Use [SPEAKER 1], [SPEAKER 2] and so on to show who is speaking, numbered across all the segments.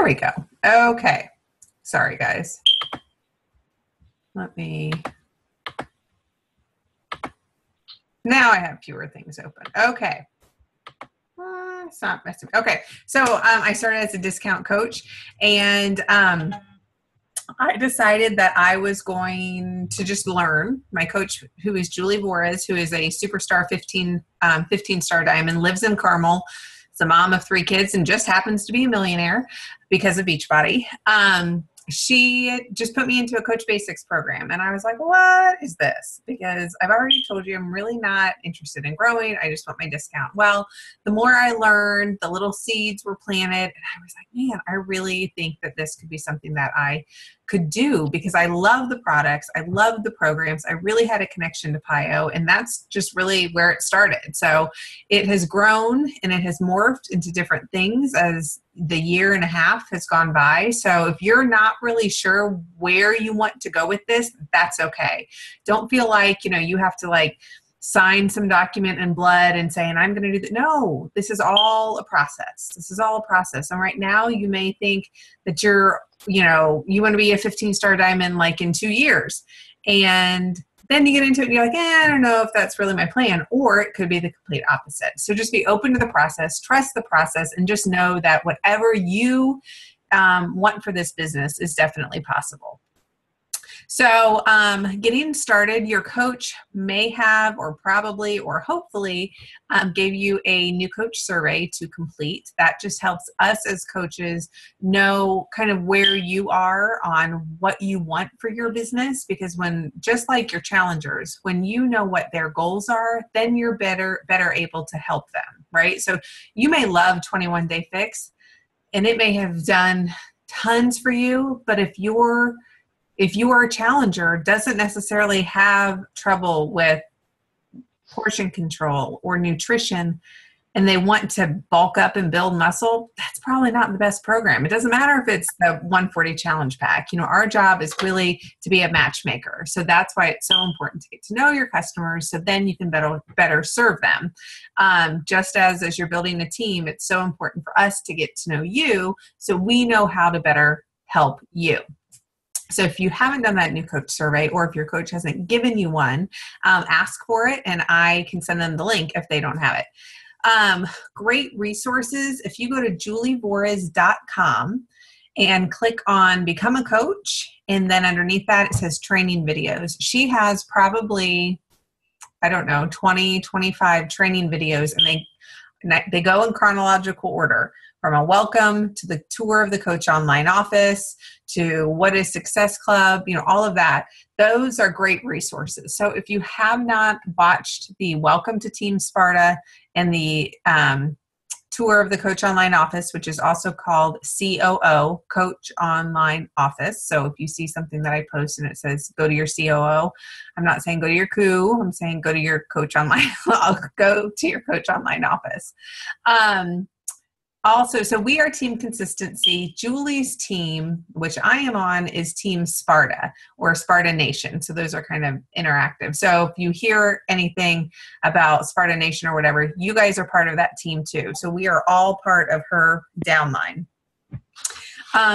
[SPEAKER 1] There we go. Okay. Sorry, guys. Let me... Now I have fewer things open. Okay. It's not messing. Okay. So I started as a discount coach, and I decided that I was going to just learn. My coach, who is Julie Vorez, who is a superstar 15-star diamond, lives in Carmel. Is a mom of 3 kids and just happens to be a millionaire because of Beachbody. She just put me into a Coach Basics program. And I was like, what is this? Because I've already told you I'm really not interested in growing. I just want my discount. Well, the more I learned, the little seeds were planted. And I was like, man, I really think that this could be something that I could do because I love the products. I love the programs. I really had a connection to PIO, and that's just really where it started. So it has grown and it has morphed into different things as the year and a half has gone by. So if you're not really sure where you want to go with this, that's okay. Don't feel like, you have to sign some document in blood and saying, I'm going to do that. No, this is all a process. This is all a process. And right now you may think that you want to be a 15-star diamond in 2 years. And then you get into it and you're like, I don't know if that's really my plan. Or it could be the complete opposite. So just be open to the process, trust the process, and just know that whatever you want for this business is definitely possible. So getting started, your coach may have or probably or hopefully gave you a new coach survey to complete. That just helps us as coaches know kind of where you are on what you want for your business, because just like your challengers, when you know what their goals are, then you're better able to help them, right? So you may love 21 Day Fix and it may have done tons for you, but if you are a challenger, doesn't necessarily have trouble with portion control or nutrition, and they want to bulk up and build muscle, that's probably not the best program. It doesn't matter if it's the 140 challenge pack. Our job is really to be a matchmaker. So that's why it's so important to get to know your customers so then you can better serve them. Just as you're building a team, it's so important for us to get to know you so we know how to better help you. So if you haven't done that new coach survey, or if your coach hasn't given you one, ask for it and I can send them the link if they don't have it. Great resources. If you go to julievorez.com and click on Become a Coach, and then underneath that it says training videos. She has probably, 20, 25 training videos, and they go in chronological order. From a welcome to the tour of the Coach Online office to what is Success Club, all of that. Those are great resources. So if you have not watched the Welcome to Team Sparta and the tour of the Coach Online office, which is also called COO, Coach Online Office. So if you see something that I post and it says, go to your COO, I'm not saying go to your COO, I'm saying go to your Coach Online, go to your Coach Online office. Also, so we are Team Consistency. Julie's team, which I am on, is Team Sparta or Sparta Nation. So those are kind of interactive. So if you hear anything about Sparta Nation or whatever, you guys are part of that team too. So we are all part of her downline.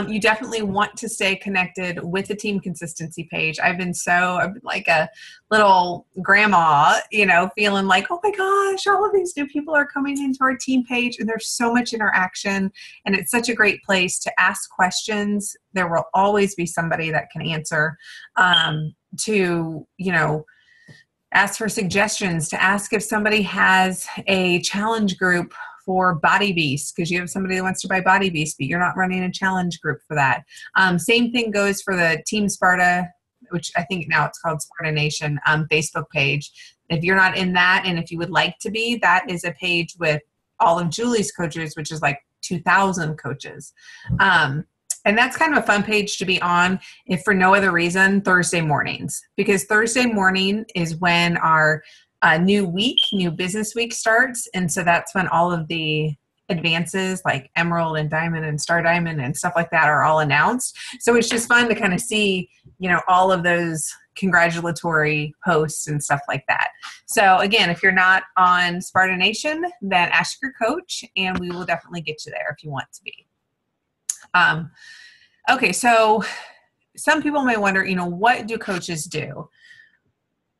[SPEAKER 1] You definitely want to stay connected with the Team Consistency page. I've been like a little grandma, feeling like, oh my gosh, all of these new people are coming into our team page and there's so much interaction and it's such a great place to ask questions. There will always be somebody that can answer, to ask for suggestions, to ask if somebody has a challenge group for Body Beast, because you have somebody that wants to buy Body Beast, but you're not running a challenge group for that. Same thing goes for the Team Sparta, which I think now it's called Sparta Nation, Facebook page. If you're not in that, and if you would like to be, that is a page with all of Julie's coaches, which is like 2,000 coaches. And that's kind of a fun page to be on, if for no other reason, Thursday mornings. Because Thursday morning is when our new business week starts. And so that's when all of the advances like Emerald and Diamond and Star Diamond and stuff like that are all announced. So it's just fun to kind of see, all of those congratulatory posts and stuff like that. So again, if you're not on Sparta Nation, then ask your coach and we will definitely get you there if you want to be. Um, okay, so some people may wonder, what do coaches do?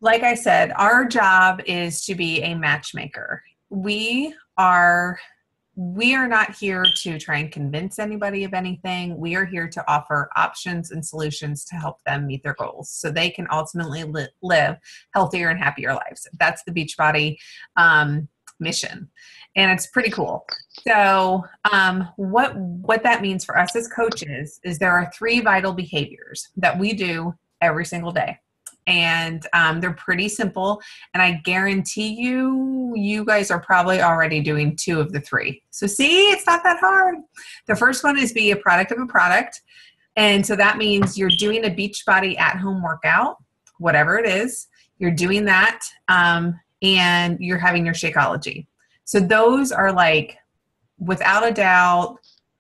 [SPEAKER 1] Like I said, our job is to be a matchmaker. We are not here to try and convince anybody of anything. We are here to offer options and solutions to help them meet their goals so they can ultimately live healthier and happier lives. That's the Beachbody mission. And it's pretty cool. So what that means for us as coaches is there are 3 vital behaviors that we do every single day. And they're pretty simple. And I guarantee you guys are probably already doing 2 of the 3. So see, it's not that hard. The first one is be a product of a product. And so that means you're doing a Beachbody at-home workout, whatever it is. You're doing that, and you're having your Shakeology. So those are like, without a doubt,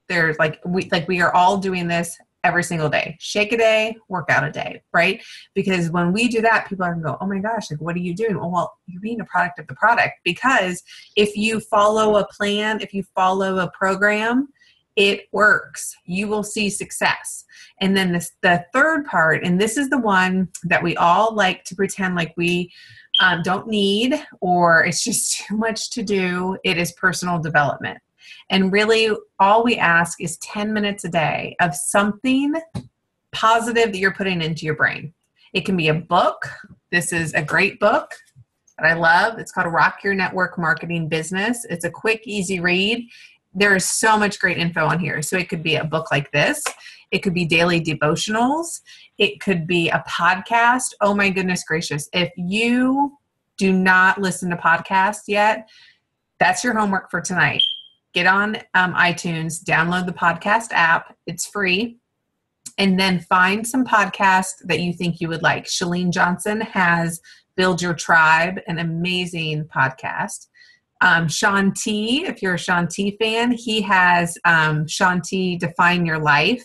[SPEAKER 1] there's we are all doing this every single day. Shake a day, workout a day, right? Because when we do that, people are going to go, oh my gosh, like, what are you doing? Well, you're being a product of the product, because if you follow a plan, if you follow a program, it works. You will see success. And then the third part, and this is the one that we all like to pretend like we don't need, or it's just too much to do. It is personal development. And really, all we ask is 10 minutes a day of something positive that you're putting into your brain. It can be a book. This is a great book that I love. It's called Rock Your Network Marketing Business. It's a quick, easy read. There is so much great info on here. So it could be a book like this. It could be daily devotionals. It could be a podcast. Oh my goodness gracious. If you do not listen to podcasts yet, that's your homework for tonight. Get on iTunes, download the podcast app. It's free. And then find some podcasts that you think you would like. Chalene Johnson has Build Your Tribe, an amazing podcast. Sean T, if you're a Sean T fan, he has Sean T Define Your Life.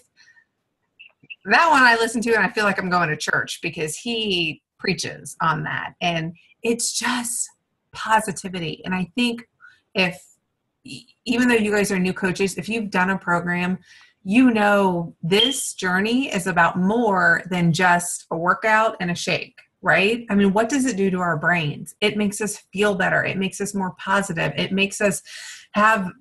[SPEAKER 1] That one I listen to and I feel like I'm going to church because he preaches on that. And it's just positivity. And I think even though you guys are new coaches, if you've done a program, this journey is about more than just a workout and a shake, right? I mean, what does it do to our brains? It makes us feel better. It makes us more positive. It makes us have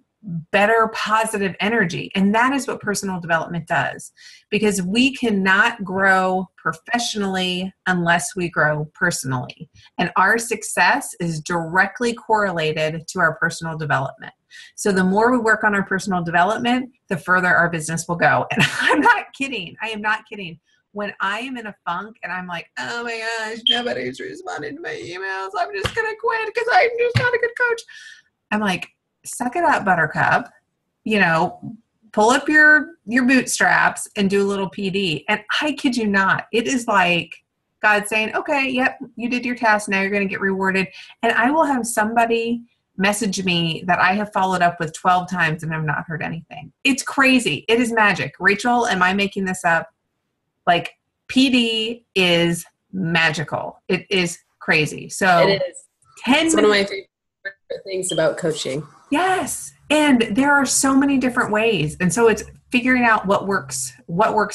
[SPEAKER 1] better positive energy. And that is what personal development does, because we cannot grow professionally unless we grow personally. And our success is directly correlated to our personal development. So the more we work on our personal development, the further our business will go. And I'm not kidding. I am not kidding. When I am in a funk and I'm like, oh my gosh, nobody's responding to my emails, I'm just going to quit because I'm just not a good coach. I'm like, suck it up, buttercup, pull up your bootstraps and do a little PD. And I kid you not, it is like God saying, okay, yep, you did your task. Now you're going to get rewarded. And I will have somebody message me that I have followed up with 12 times and I've not heard anything. It's crazy. It is magic. Rachel, am I making this up? Like, PD is magical. It is crazy. So
[SPEAKER 2] it is. It's one of my favorite things about coaching.
[SPEAKER 1] Yes. And there are so many different ways. And so it's figuring out what works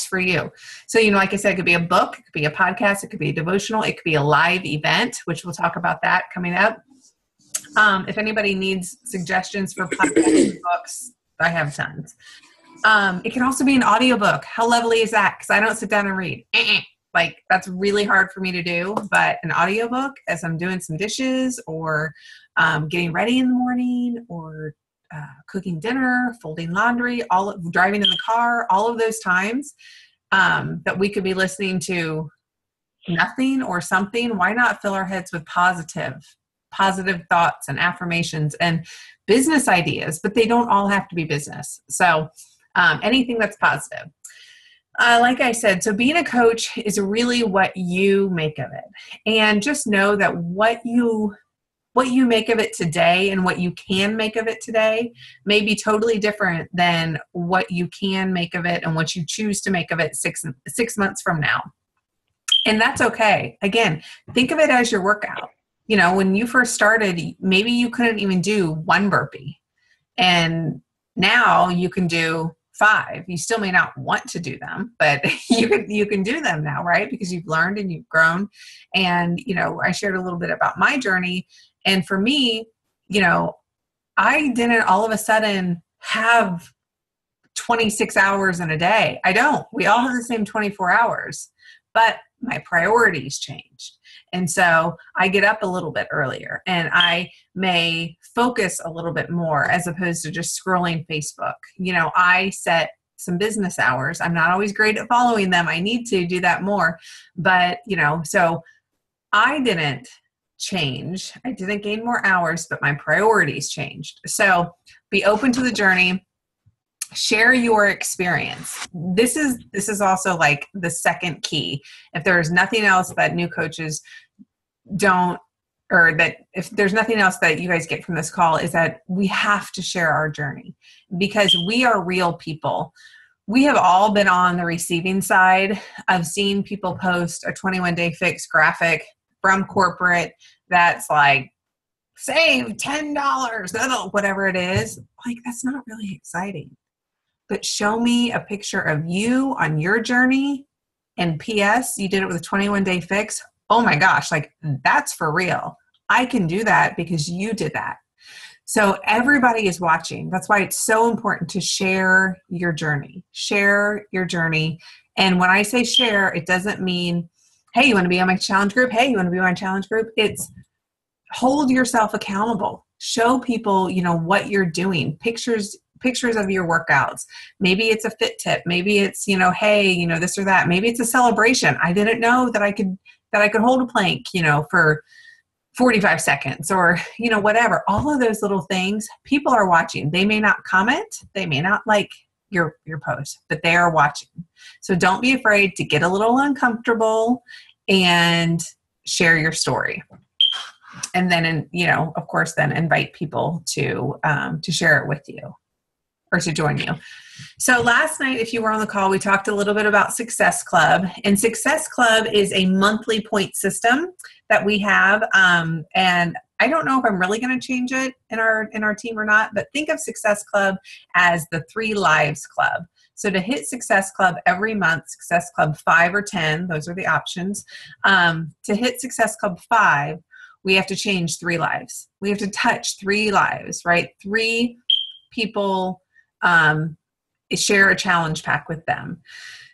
[SPEAKER 1] for you. So, like I said, it could be a book, it could be a podcast, it could be a devotional, it could be a live event, which we'll talk about that coming up. If anybody needs suggestions for podcasts and books, I have tons. It can also be an audiobook. How lovely is that? Because I don't sit down and read. Like, that's really hard for me to do. But an audiobook as I'm doing some dishes or getting ready in the morning or cooking dinner, folding laundry, driving in the car, all of those times that we could be listening to nothing or something, why not fill our heads with positive thoughts and affirmations and business ideas? But they don't all have to be business. So anything that's positive. Like I said, so being a coach is really what you make of it. And just know that what you make of it today and what you can make of it today may be totally different than what you can make of it and what you choose to make of it six months from now. And that's okay. Again, think of it as your workout. When you first started, maybe you couldn't even do one burpee. And now you can do 5. You still may not want to do them, but you can do them now, right? Because you've learned and you've grown. And, I shared a little bit about my journey. And for me, I didn't all of a sudden have 26 hours in a day. I don't. We all have the same 24 hours, but my priorities changed. And so I get up a little bit earlier and I may focus a little bit more as opposed to just scrolling Facebook. I set some business hours. I'm not always great at following them. I need to do that more. But, so I didn't change. I didn't gain more hours, but my priorities changed. So be open to the journey. Share your experience. This is also like the second key. If there's nothing else that new coaches don't, or that if there's nothing else that you guys get from this call, is that we have to share our journey because we are real people. We have all been on the receiving side of seeing people post a 21-day fix graphic from corporate that's like, save $10, whatever it is. Like, that's not really exciting. But show me a picture of you on your journey and PS, you did it with a 21-day fix. Oh my gosh, like that's for real. I can do that because you did that. So everybody is watching. That's why it's so important to share your journey. Share your journey. And when I say share, it doesn't mean, hey, you want to be on my challenge group? Hey, you want to be on my challenge group? It's hold yourself accountable. Show people, what you're doing. Pictures of your workouts. Maybe it's a fit tip. Maybe it's, hey, this or that. Maybe it's a celebration. I didn't know that I could hold a plank, for 45 seconds or, whatever. All of those little things, people are watching. They may not comment. They may not like your post, but they are watching. So don't be afraid to get a little uncomfortable and share your story. And then, of course, then invite people to share it with you or to join you. So last night, if you were on the call, we talked a little bit about Success Club. And Success Club is a monthly point system that we have. And I don't know if I'm really going to change it in our team or not, but think of Success Club as the 3 Lives Club. So to hit Success Club every month, Success Club 5 or 10, those are the options. To hit Success Club 5, we have to change 3 lives. We have to touch 3 lives, right? 3 people share a challenge pack with them.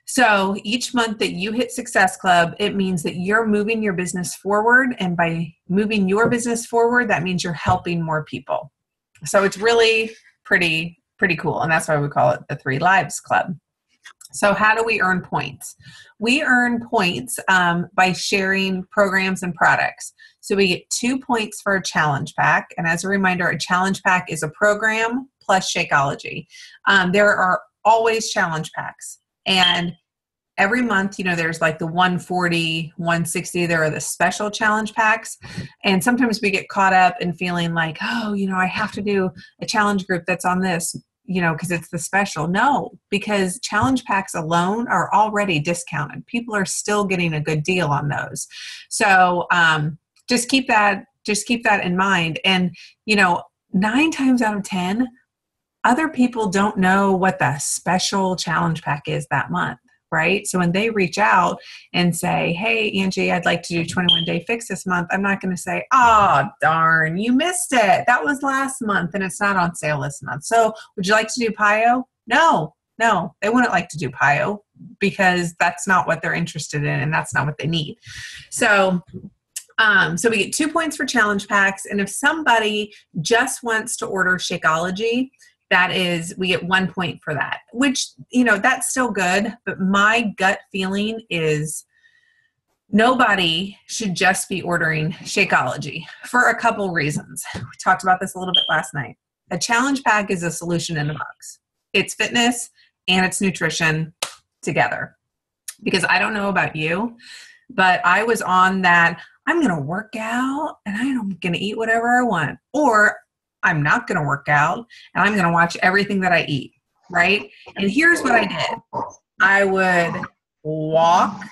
[SPEAKER 1] So each month that you hit Success Club, it means that you're moving your business forward. And by moving your business forward, that means you're helping more people. So it's really pretty cool. And that's why we call it the 3 Lives Club. So how do we earn points? We earn points by sharing programs and products. So we get 2 points for a challenge pack. And as a reminder, a challenge pack is a program plus Shakeology. There are always challenge packs. And every month, there's like the 140, 160, there are the special challenge packs. And sometimes we get caught up in feeling like, oh, I have to do a challenge group that's on this, because it's the special. No, because challenge packs alone are already discounted. People are still getting a good deal on those. So just keep that in mind. And, 9 times out of 10, other people don't know what the special challenge pack is that month, right? So when they reach out and say, hey, Angie, I'd like to do 21-day fix this month, I'm not going to say, oh, darn, you missed it. That was last month and it's not on sale this month. So would you like to do PIO? No, they wouldn't like to do PIO because that's not what they're interested in and that's not what they need. So we get 2 points for challenge packs. And if somebody just wants to order Shakeology, we get 1 point for that, which, that's still good. But my gut feeling is nobody should just be ordering Shakeology for a couple reasons. We talked about this a little bit last night. A challenge pack is a solution in a box. It's fitness and it's nutrition together. Because I don't know about you, but I was on that, I'm going to work out and I'm going to eat whatever I want. Or I'm not going to work out and I'm going to watch everything that I eat, right? And here's what I did. I would walk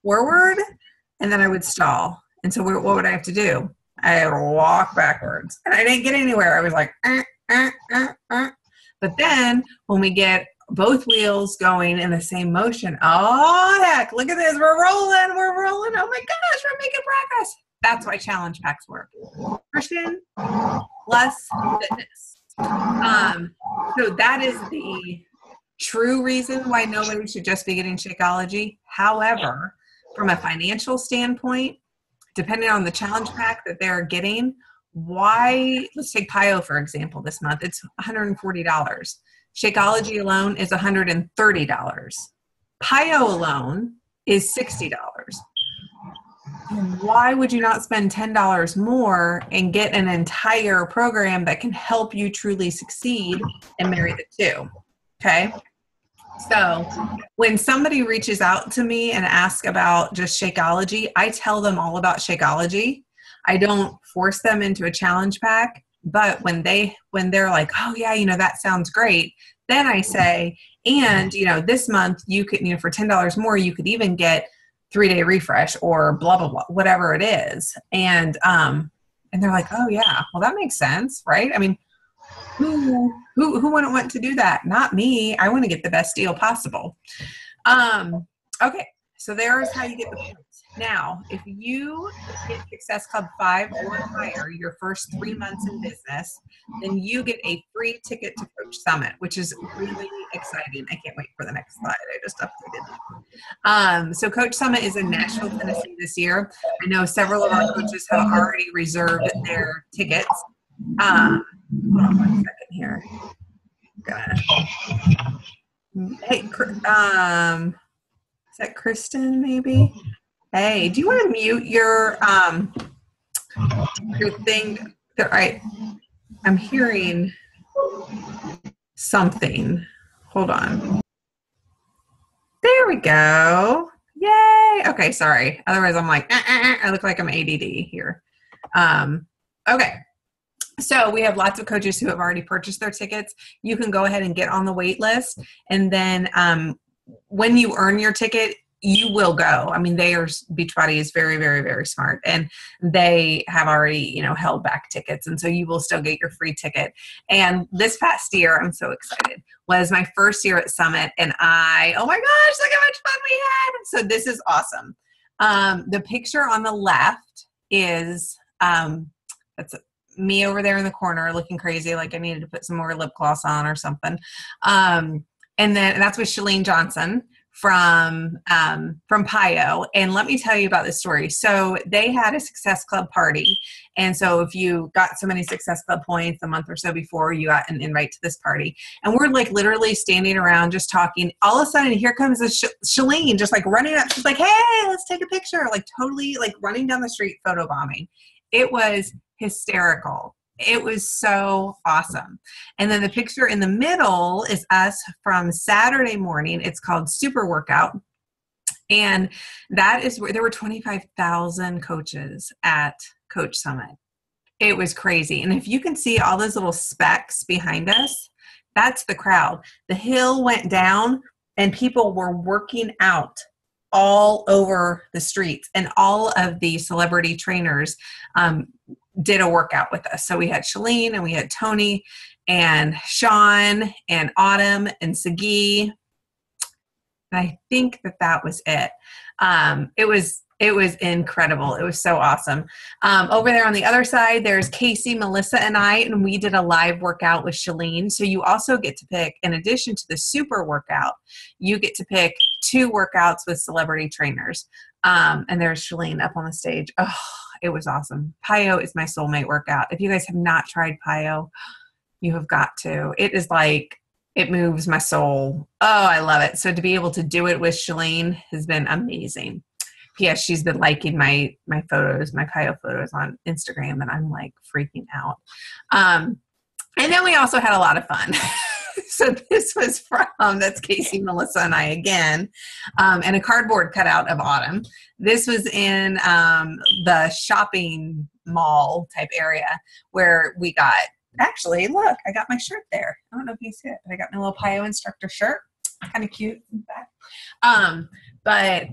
[SPEAKER 1] forward and then I would stall. And so what would I have to do? I would walk backwards and I didn't get anywhere. I was like, But then when we get both wheels going in the same motion. Oh, heck, look at this. We're rolling. We're rolling. Oh my gosh, we're making progress. That's why challenge packs work. Nutrition plus fitness. So that is the true reason why nobody should just be getting Shakeology. However, from a financial standpoint, depending on the challenge pack that they're getting, let's take PIO, for example, this month, it's $140. Shakeology alone is $130. PIO alone is $60. Why would you not spend $10 more and get an entire program that can help you truly succeed and marry the two? Okay. So when somebody reaches out to me and asks about just Shakeology, I tell them all about Shakeology. I don't force them into a challenge pack, but when they're like, oh yeah, that sounds great, then I say, and this month you could, for $10 more, you could even get 3-day refresh or blah, blah, blah, whatever it is. And they're like, oh yeah, well that makes sense. Right. I mean, who wouldn't want to do that? Not me. I want to get the best deal possible. Okay. So there's how you get the points. Now, if you get Success Club 5 or higher your first 3 months in business, then you get a free ticket to Coach Summit, which is really exciting. I can't wait for the next slide. I just updated it. So Coach Summit is in Nashville, Tennessee this year. I know several of our coaches have already reserved their tickets. Hold on 1 second here. Hey, is that Kristen maybe? Hey, do you want to mute your thing? I'm hearing something. Hold on. There we go. Yay. Okay, sorry. Otherwise I'm like, I look like I'm ADD here. Okay. So we have lots of coaches who have already purchased their tickets. You can go ahead and get on the wait list. And then when you earn your ticket, you will go. I mean, Beachbody is very, very, very smart, and they have already, held back tickets. And so you will still get your free ticket. And this past year, I'm so excited, was my first year at Summit. And oh my gosh, look how much fun we had. So this is awesome. The picture on the left is, that's me over there in the corner looking crazy, like I needed to put some more lip gloss on or something. And that's with Shalene Johnson from PIO. And let me tell you about this story. So they had a Success Club party. And so if you got so many Success Club points a month or so before, you got an invite to this party. And we're like literally standing around just talking. All of a sudden, here comes Shalene just like running up. She's like, hey, let's take a picture. Like totally like running down the street, photobombing. It was hysterical. It was so awesome. And then the picture in the middle is us from Saturday morning. It's called Super Workout. And that is where there were 25,000 coaches at Coach Summit. It was crazy. And if you can see all those little specks behind us, that's the crowd. The hill went down and people were working out all over the streets, and all of the celebrity trainers did a workout with us. So we had Shalene and we had Tony and Sean and Autumn and Sagi. And I think that was it. It was incredible. It was so awesome. Over there on the other side, there's Casey, Melissa, and I, and we did a live workout with Shalene. So you also get to pick, in addition to the super workout, you get to pick 2 workouts with celebrity trainers. And there's Shalene up on the stage. Oh, it was awesome. PIO is my soulmate workout. If you guys have not tried PIO, you have got to. It is like, it moves my soul. Oh, I love it. So to be able to do it with Shalene has been amazing. P.S. She's been liking my photos, my PIO photos on Instagram, and I'm like freaking out. And then we also had a lot of fun. So this was that's Casey, Melissa, and I again, and a cardboard cutout of Autumn. This was in the shopping mall type area where we got, actually, look, I got my shirt there. I don't know if you see it, but I got my little PIO instructor shirt. Kind of cute in fact. But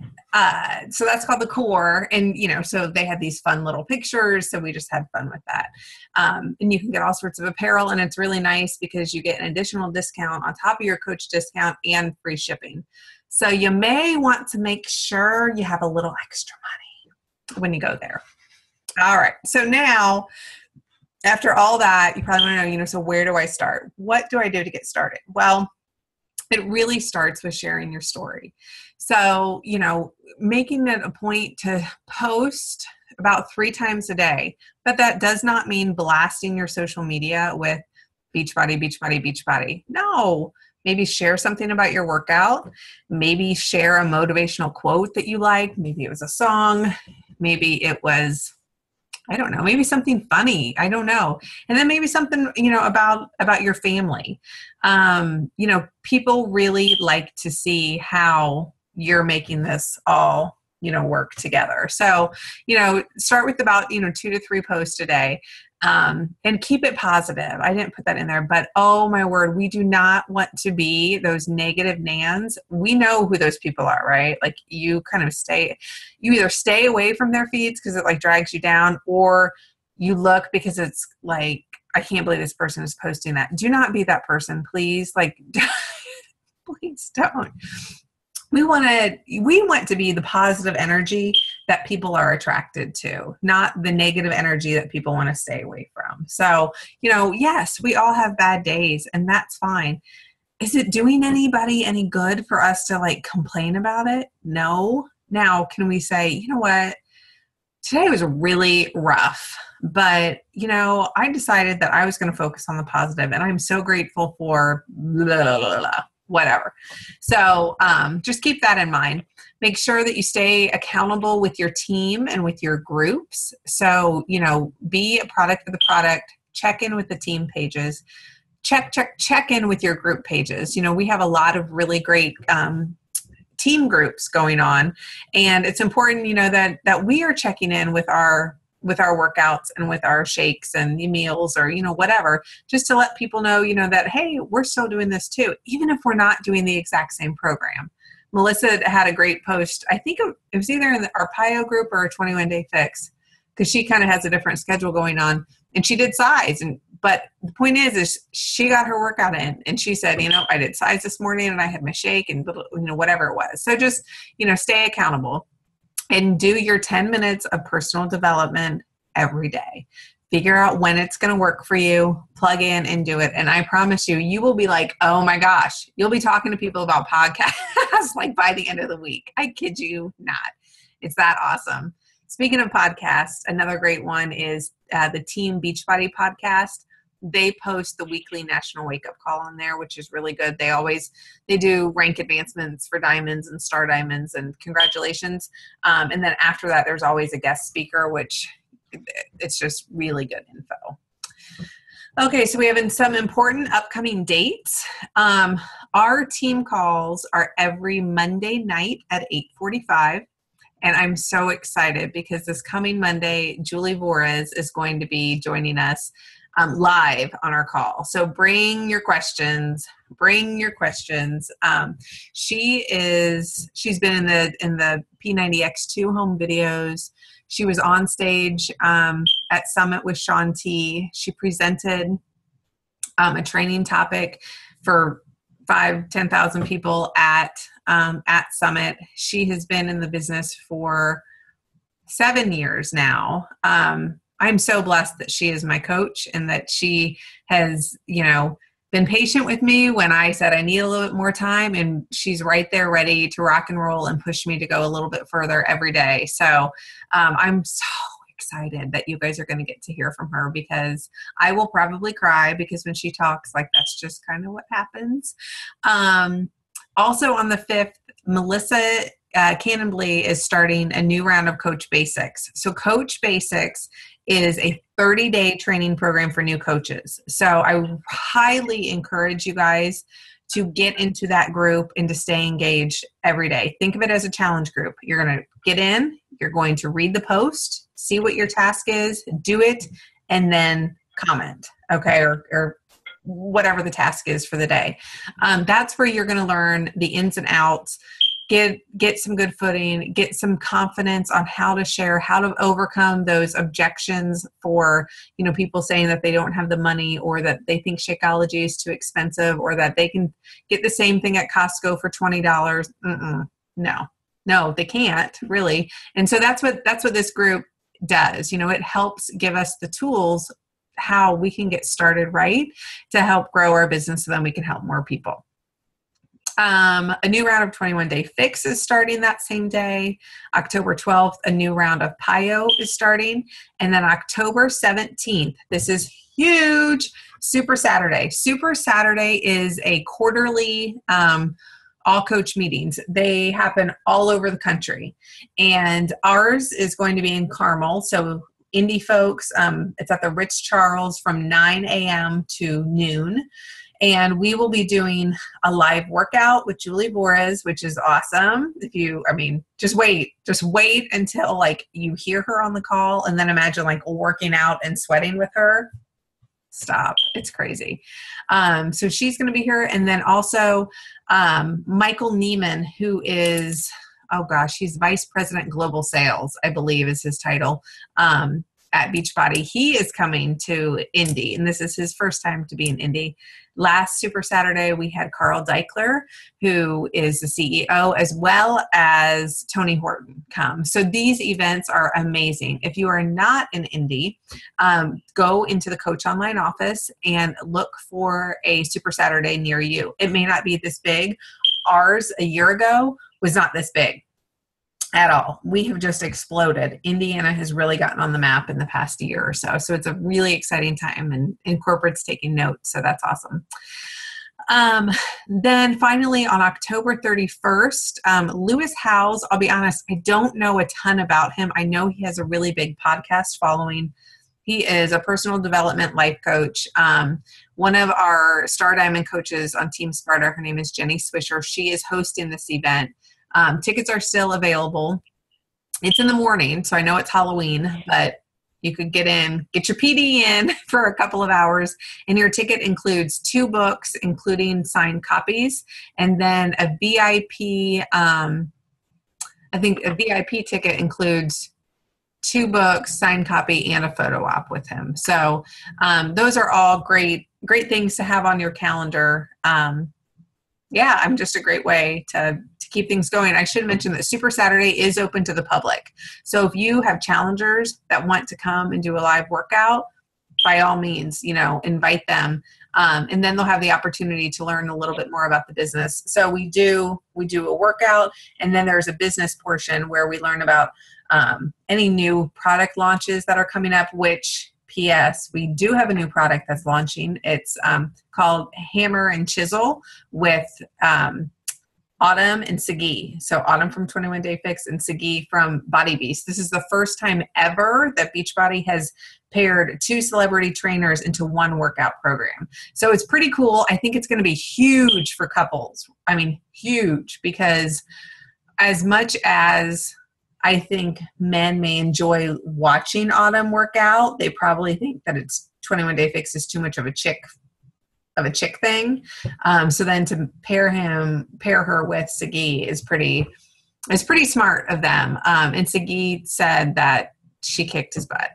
[SPEAKER 1] so that's called the core. And, so they had these fun little pictures. So we just had fun with that. And you can get all sorts of apparel, and it's really nice because you get an additional discount on top of your coach discount and free shipping. So you may want to make sure you have a little extra money when you go there. All right. So now, after all that, you probably want to know, so where do I start? What do I do to get started? Well, it really starts with sharing your story. So, making it a point to post about 3 times a day, but that does not mean blasting your social media with Beachbody, Beachbody, Beachbody. No, maybe share something about your workout. Maybe share a motivational quote that you like. Maybe it was a song. Maybe it was, I don't know, maybe something funny. I don't know. And then maybe something, about your family. People really like to see how you're making this all, work together. So, start with about, 2 to 3 posts a day. And keep it positive. I didn't put that in there, but oh my word, we do not want to be those negative Nans. We know who those people are, right? Like you either stay away from their feeds because it like drags you down, or you look because it's like, I can't believe this person is posting that. Do not be that person, please. Like, please don't. We want to be the positive energy that people are attracted to, not the negative energy that people want to stay away from. So, yes, we all have bad days, and that's fine. Is it doing anybody any good for us to like complain about it? No. Now, can we say, you know what? Today was really rough, but, I decided that I was going to focus on the positive, and I'm so grateful for blah, blah, blah, whatever. So just keep that in mind. Make sure that you stay accountable with your team and with your groups. So, be a product of the product, check in with the team pages, check in with your group pages. We have a lot of really great team groups going on, and it's important, that we are checking in with our workouts and with our shakes and meals or, whatever, just to let people know, that, hey, we're still doing this too, even if we're not doing the exact same program. Melissa had a great post. I think it was either in our Arpaio group or 21 Day Fix, because she kind of has a different schedule going on, and she did size. But the point is she got her workout in, and she said, I did size this morning and I had my shake and, whatever it was. So just, stay accountable and do your 10 minutes of personal development every day. Figure out when it's going to work for you, plug in and do it. And I promise you will be like, oh my gosh, you'll be talking to people about podcasts like by the end of the week. I kid you not. It's that awesome. Speaking of podcasts, another great one is the Team Beachbody podcast. They post the weekly National Wake Up Call on there, which is really good. They do rank advancements for diamonds and star diamonds, and congratulations. And then after that, there's always a guest speaker, which it's just really good info. Okay, so we have some important upcoming dates. Our team calls are every Monday night at 8:45. And I'm so excited because this coming Monday, Julie Vorez is going to be joining us live on our call. So bring your questions. She's been in the P90X2 home videos. She was on stage at Summit with Shaun T. She presented a training topic for 10,000 people at Summit. She has been in the business for 7 years now. I'm so blessed that she is my coach and that she has, been patient with me when I said I need a little bit more time, and she's right there ready to rock and roll and push me to go a little bit further every day. So I'm so excited that you guys are going to get to hear from her, because I will probably cry, because when she talks, like, that's just kind of what happens. Also on the 5th, Melissa Cannonbly is starting a new round of Coach Basics. So Coach Basics is a 30-day training program for new coaches. So I highly encourage you guys to get into that group and to stay engaged every day. Think of it as a challenge group. You're going to get in, you're going to read the post, see what your task is, do it, and then comment, okay, or whatever the task is for the day. That's where you're going to learn the ins and outs. get some good footing, get some confidence on how to share, how to overcome those objections for, people saying that they don't have the money, or that they think Shakeology is too expensive, or that they can get the same thing at Costco for $20. No, they can't really. And so that's what this group does. It helps give us the tools how we can get started right to help grow our business so then we can help more people. A new round of 21-Day Fix is starting that same day. October 12th, a new round of PIO is starting. And then October 17th, this is huge, Super Saturday. Super Saturday is a quarterly all coach meetings. They happen all over the country. And ours is going to be in Carmel. So Indy folks, it's at the Ritz Charles from 9 a.m. to noon. And we will be doing a live workout with Julie Borres, which is awesome. Just wait until you hear her on the call, and then imagine working out and sweating with her. Stop. It's crazy. So she's going to be here. And then also Michael Neiman, who is, he's Vice President Global Sales, I believe is his title, at Beachbody. He is coming to Indy, and this is his first time to be in Indy. Last Super Saturday, we had Carl Deichler, who is the CEO, as well as Tony Horton come. So these events are amazing. If you are not in Indy, go into the Coach Online office and look for a Super Saturday near you. It may not be this big. Ours a year ago was not this big at all. We have just exploded. Indiana has really gotten on the map in the past year or so. So it's a really exciting time, and corporate's taking notes. So that's awesome. Then finally on October 31st, Lewis Howes, I'll be honest, I don't know a ton about him. I know he has a really big podcast following. He is a personal development life coach. One of our Star Diamond coaches on Team Sparta, her name is Jenny Swisher. She is hosting this event. Tickets are still available. It's in the morning, so I know it's Halloween, but you could get your PD in for a couple of hours, and your ticket includes 2 books, including signed copies, and then a VIP, I think a VIP ticket includes 2 books, signed copy, and a photo op with him. So those are all great things to have on your calendar. I'm just a great way to keep things going. I should mention that Super Saturday is open to the public. So if you have challengers that want to come and do a live workout, by all means, invite them. And then they'll have the opportunity to learn a little bit more about the business. So we do a workout, and then there's a business portion where we learn about any new product launches that are coming up, which P.S. we do have a new product that's launching. It's called Hammer and Chisel with Autumn and Sagi. So Autumn from 21-Day Fix and Sagi from Body Beast. This is the first time ever that Beachbody has paired 2 celebrity trainers into one workout program. So it's pretty cool. I think it's going to be huge for couples. Huge, because as much as I think men may enjoy watching Autumn work out, they probably think that it's 21-Day Fix is too much of a chick thing. So then to pair her with Sagi is pretty smart of them. And Sagi said that she kicked his butt.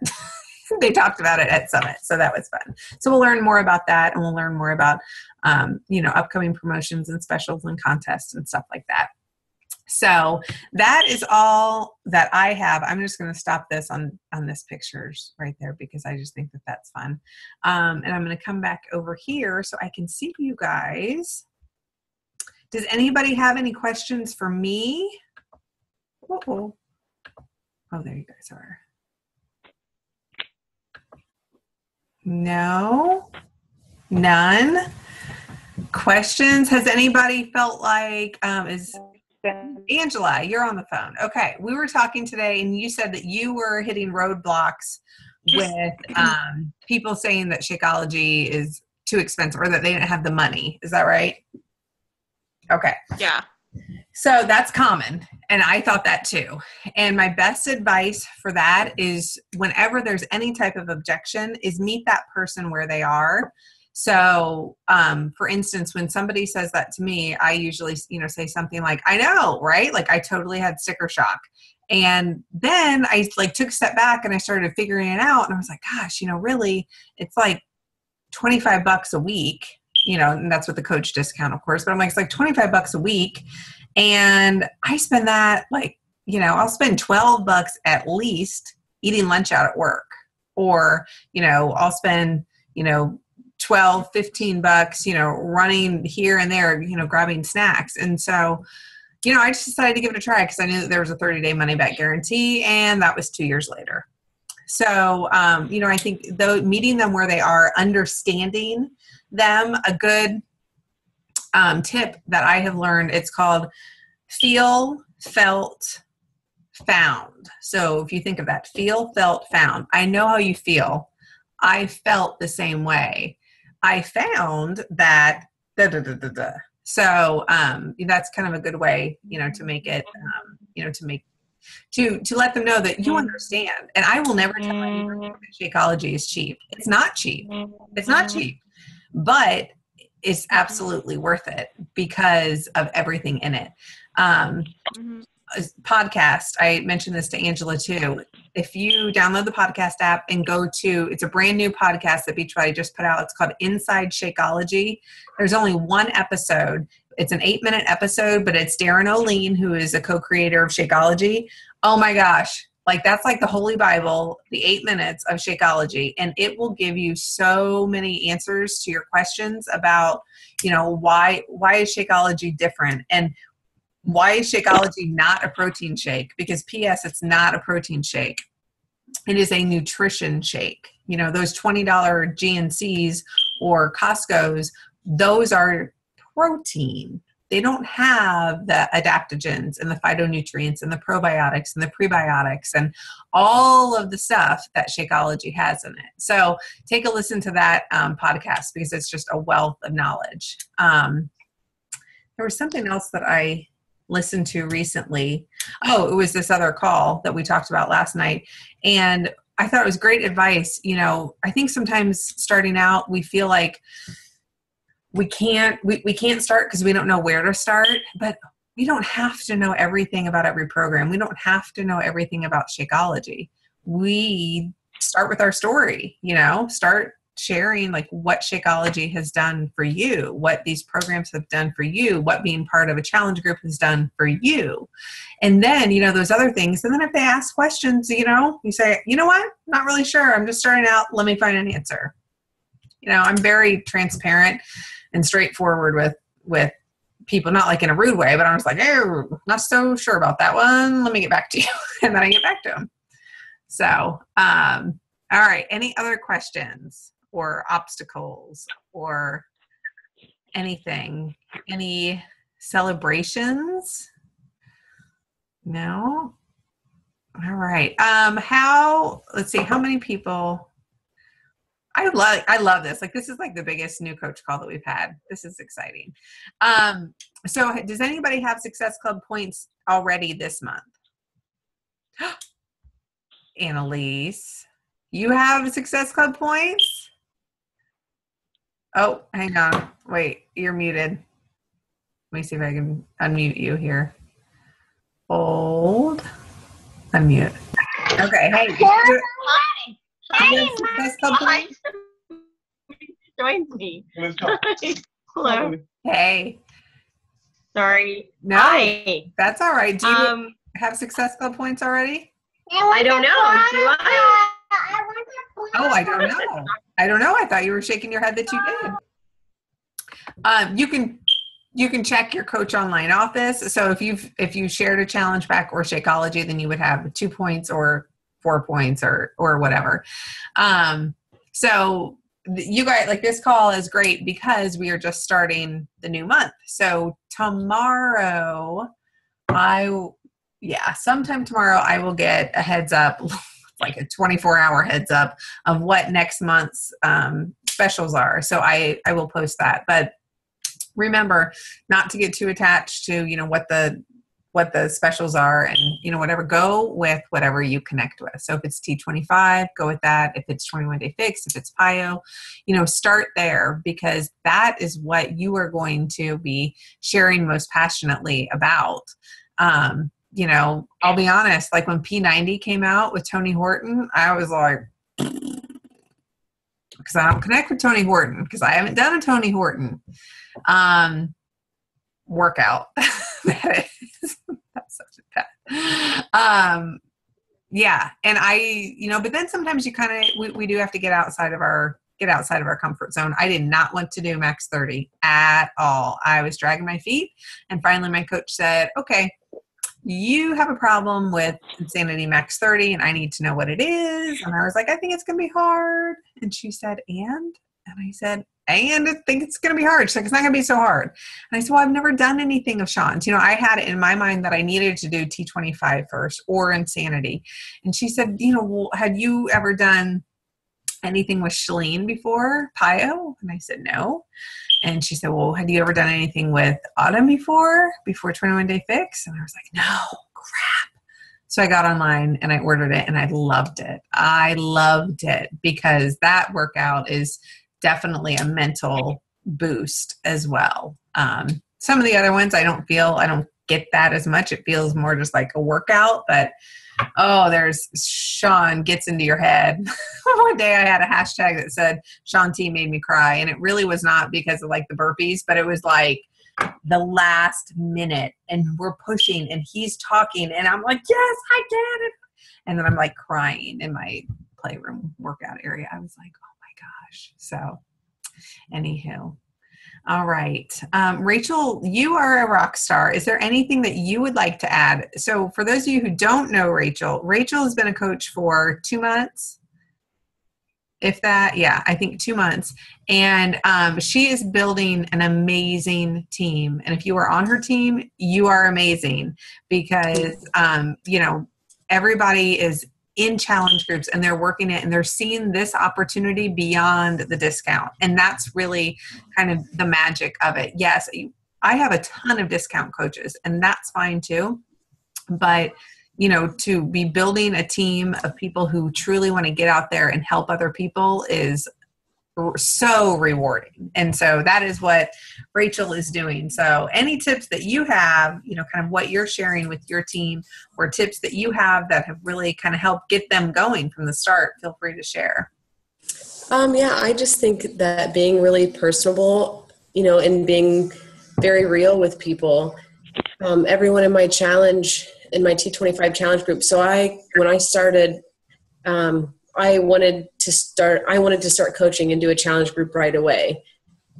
[SPEAKER 1] They talked about it at Summit. So that was fun. So we'll learn more about that, and we'll learn more about, upcoming promotions and specials and contests and stuff like that. So that is all that I have. I'm just going to stop this on this pictures right there, because I just think that that's fun. And I'm going to come back over here so I can see you guys. Does anybody have any questions for me? Oh, there you guys are. No, none. Questions? Has anybody felt like, Angela, you're on the phone. Okay. We were talking today, and you said that you were hitting roadblocks with people saying that Shakeology is too expensive, or that they didn't have the money. Is that right? Okay.
[SPEAKER 3] Yeah.
[SPEAKER 1] So that's common. And I thought that too. And my best advice for that is, whenever there's any type of objection, is meet that person where they are. So, for instance, when somebody says that to me, I usually, say something like, I know, right? Like I totally had sticker shock. And then I like took a step back and I started figuring it out. And I was like, gosh, really, it's like $25 a week, and that's with the coach discount, of course, but I'm like, it's like $25 a week. And I spend that like, I'll spend $12 at least eating lunch out at work, or, I'll spend, 12, $15, running here and there, grabbing snacks. And so, I just decided to give it a try because I knew that there was a 30-day money back guarantee, and that was 2 years later. So, I think though meeting them where they are, understanding them, a good tip that I have learned, it's called feel, felt, found. So if you think of that, feel, felt, found. I know how you feel. I felt the same way. I found that da da da da da. So that's kind of a good way, to make it, to let them know that you understand. And I will never tell anybody that Shakeology is cheap. It's not cheap. It's not cheap, but it's absolutely worth it because of everything in it. Podcast, I mentioned this to Angela too. If you download the podcast app and go to, it's a brand new podcast that Beachbody just put out. It's called Inside Shakeology. There's only one episode. It's an 8-minute episode, but it's Darren O'Lean, who is a co-creator of Shakeology. Oh my gosh. Like that's like the Holy Bible, the 8 minutes of Shakeology. And it will give you so many answers to your questions about, why is Shakeology different? And why is Shakeology not a protein shake? Because P.S., it's not a protein shake. It is a nutrition shake. Those $20 GNCs or Costco's, those are protein. They don't have the adaptogens and the phytonutrients and the probiotics and the prebiotics and all of the stuff that Shakeology has in it. So take a listen to that podcast because it's just a wealth of knowledge. There was something else that I listened to recently. Oh, it was this other call that we talked about last night. And I thought it was great advice. I think sometimes starting out, we feel like we can't start because we don't know where to start, but we don't have to know everything about every program. We don't have to know everything about Shakeology. We start with our story, start sharing like what Shakeology has done for you, what these programs have done for you, what being part of a challenge group has done for you. And then, those other things. And then if they ask questions, you say, you know what? Not really sure. I'm just starting out. Let me find an answer. I'm very transparent and straightforward with people, not like in a rude way, but I'm just like, hey, not so sure about that one. Let me get back to you. And then I get back to them. So, all right. Any other questions or obstacles or anything? Any celebrations? No? All right. Let's see, how many people? I love this. Like, this is like the biggest new coach call that we've had. This is exciting. So does anybody have Success Club points already this month? Annalise, you have Success Club points? Oh, hang on. Wait, you're muted. Let me see if I can unmute you here. Hold. Unmute. Okay. Hey.
[SPEAKER 3] Hi.
[SPEAKER 1] Success Club points?
[SPEAKER 3] Joins me. Hello.
[SPEAKER 1] Hey.
[SPEAKER 3] Sorry.
[SPEAKER 1] No,
[SPEAKER 3] Hi.
[SPEAKER 1] that's all right. Do you have Success Club points already?
[SPEAKER 3] I don't know. Do I?
[SPEAKER 1] Oh, I don't know. I don't know. I thought you were shaking your head that you did. You can check your coach online office. So if you shared a challenge pack or Shakeology, then you would have 2 points or 4 points or whatever. So you guys, like, this call is great because we are just starting the new month. So tomorrow, sometime tomorrow I will get a heads up, like a 24-hour heads up of what next month's specials are. So I will post that. But remember not to get too attached to, what the what the specials are, and, whatever, go with whatever you connect with. So if it's T25, go with that. If it's 21 Day Fix, if it's PIO, start there, because that is what you are going to be sharing most passionately about. I'll be honest, like when P90 came out with Tony Horton, I was like, because I don't connect with Tony Horton, because I haven't done a Tony Horton workout. That's such a bad. Yeah. And but then sometimes you we do have to get outside of our comfort zone. I did not want to do max 30 at all. I was dragging my feet, and finally my coach said, okay, you have a problem with Insanity Max 30, and I need to know what it is. And I was like, I think it's going to be hard. And she said, and I said, and I think it's going to be hard. She's like, it's not going to be so hard. And I said, well, I've never done anything of Sean's. I had it in my mind that I needed to do T25 first or Insanity. And she said, well, had you ever done anything with Shalene before, PIO? And I said, no. And she said, well, had you ever done anything with Autumn before 21 Day Fix? And I was like, no, crap. So I got online and I ordered it, and I loved it. I loved it because that workout is definitely a mental boost as well. Some of the other ones, I don't get that as much. It feels more just like a workout, but there's Sean gets into your head. One day I had a hashtag that said Sean T made me cry, and it really was not because of like the burpees, but it was like the last minute, and we're pushing and he's talking and I'm like, yes, I get it. And then I'm like crying in my playroom workout area. I was like, oh my gosh. So anywho. All right. Rachel, you are a rock star. Is there anything that you would like to add? So for those of you who don't know Rachel has been a coach for 2 months. If that, yeah, I think 2 months. And she is building an amazing team. And if you are on her team, you are amazing because, everybody is in challenge groups and they're working it and they're seeing this opportunity beyond the discount. And that's really kind of the magic of it. Yes, I have a ton of discount coaches and that's fine too. But, to be building a team of people who truly want to get out there and help other people is so rewarding. And so that is what Rachel is doing. So any tips that you have, kind of what you're sharing with your team or tips that you have that have really kind of helped get them going from the start, feel free to share.
[SPEAKER 2] I just think that being really personable, and being very real with people, everyone in my challenge, in my T25 challenge group. So when I started, I wanted to start coaching and do a challenge group right away.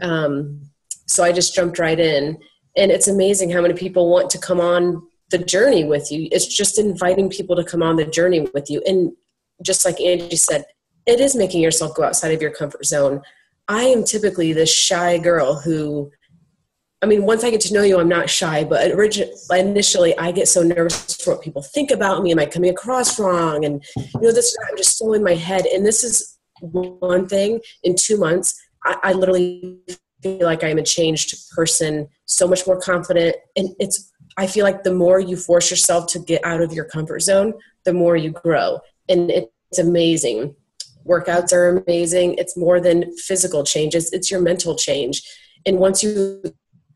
[SPEAKER 2] So I just jumped right in, and it's amazing how many people want to come on the journey with you. It's just inviting people to come on the journey with you. And just like Angie said, it is making yourself go outside of your comfort zone. I am typically this shy girl who, once I get to know you, I'm not shy, but initially I get so nervous for what people think about me. Am I coming across wrong? And, I'm just so in my head. And this is one thing. In 2 months, I literally feel like I'm a changed person, so much more confident. And I feel like the more you force yourself to get out of your comfort zone, the more you grow. And it's amazing. Workouts are amazing. It's more than physical changes. It's your mental change. And once you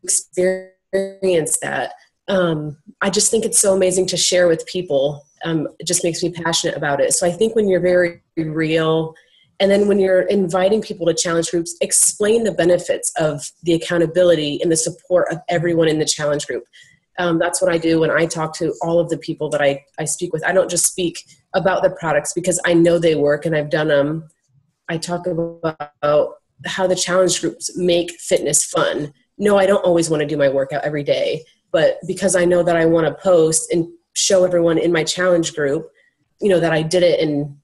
[SPEAKER 2] experience that, I just think it's so amazing to share with people. It just makes me passionate about it. So I think when you're very real, and then when you're inviting people to challenge groups, explain the benefits of the accountability and the support of everyone in the challenge group. That's what I do when I talk to all of the people that I speak with. I don't just speak about the products because I know they work and I've done them. I talk about how the challenge groups make fitness fun. No, I don't always want to do my workout every day, but because I know that I want to post and show everyone in my challenge group, that I did it and,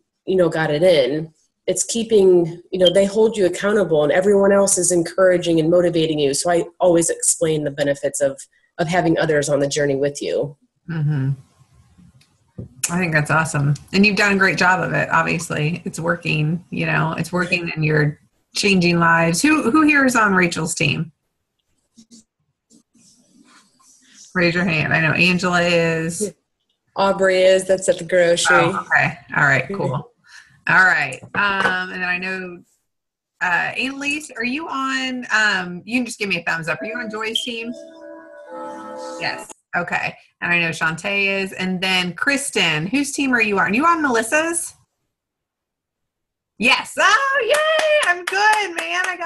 [SPEAKER 2] got it in, it's keeping, they hold you accountable and everyone else is encouraging and motivating you. So I always explain the benefits of having others on the journey with you.
[SPEAKER 1] Mm-hmm. I think that's awesome. And you've done a great job of it. Obviously it's working, it's working and you're changing lives. Who here is on Rachel's team? Raise your hand. I know Angela is.
[SPEAKER 2] Aubrey is. That's at the grocery.
[SPEAKER 1] Oh, okay. All right. Cool. All right. And then I know, Annalise, are you on, you can just give me a thumbs up. Are you on Joy's team? Yes. Okay. And I know Shantae is. And then Kristen, whose team are you on? Are you on Melissa's? Yes. Oh, yay! I'm good, man. I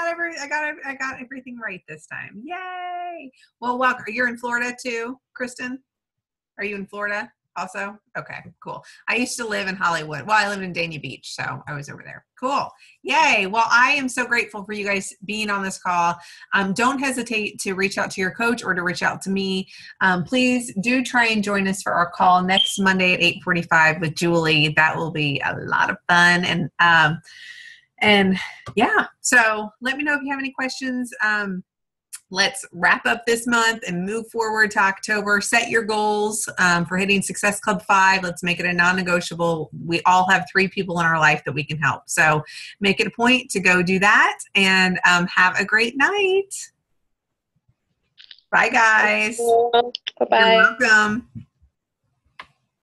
[SPEAKER 1] got everything right this time. Yay! Well, welcome. You're in Florida too, Kristen? Are you in Florida also? Okay, cool. I used to live in Hollywood. Well, I lived in Dania Beach, so I was over there. Cool. Yay. Well, I am so grateful for you guys being on this call. Don't hesitate to reach out to your coach or to reach out to me. Please do try and join us for our call next Monday at 8:45 with Julie. That will be a lot of fun. And yeah, so let me know if you have any questions. Let's wrap up this month and move forward to October. Set your goals for hitting Success Club 5. Let's make it a non-negotiable. We all have 3 people in our life that we can help. So make it a point to go do that, and have a great night. Bye, guys.
[SPEAKER 4] Bye-bye.
[SPEAKER 1] You're welcome.